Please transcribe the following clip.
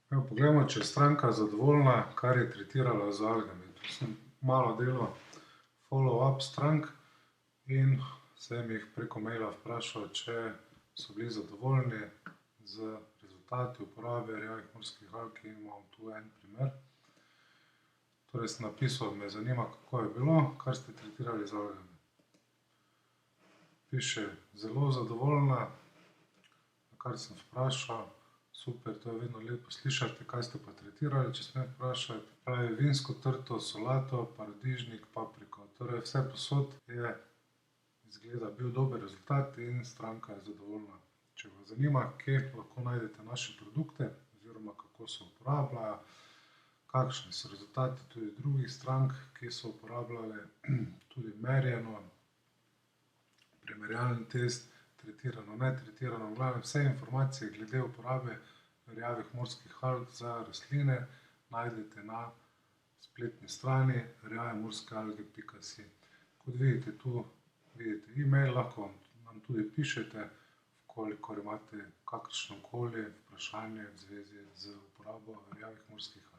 Poglejmo, če je stranka zadovoljna, kar je tretirala z algami. Tu sem malo delal follow-up strank in sem jih preko maila vprašal, če so bili zadovoljni z rezultati uporabe rjavih morskih alg in imam tu en primer. Torej sem napisal, me zanima, kako je bilo, kar ste tretirali z algami. Piše, zelo zadovoljna, na kar sem vprašal, super, to je vedno lepo slišati, kaj ste pa tretirali, če smem vprašati. Pravi, vinsko trto, solato, paradižnik, papriko. Torej vse povsod je izgleda bil dober rezultat in stranka je zadovoljna. Če vas zanima, kje lahko najdete naše produkte oziroma kako se uporabljajo, kakšni so rezultati tudi drugih strank, ki so uporabljale tudi merjeno, primerjalni test, tretirano, netretirano, v glavnem vse informacije glede uporabe rjavih morskih alg za rastline najdete na spletni strani rjavemorske-alge.si. Kot vidite, tu vidite e-mail, lahko nam tudi pišete, v kolikor imate kakršnokoli vprašanje v zvezi z uporabo rjavih morskih alg.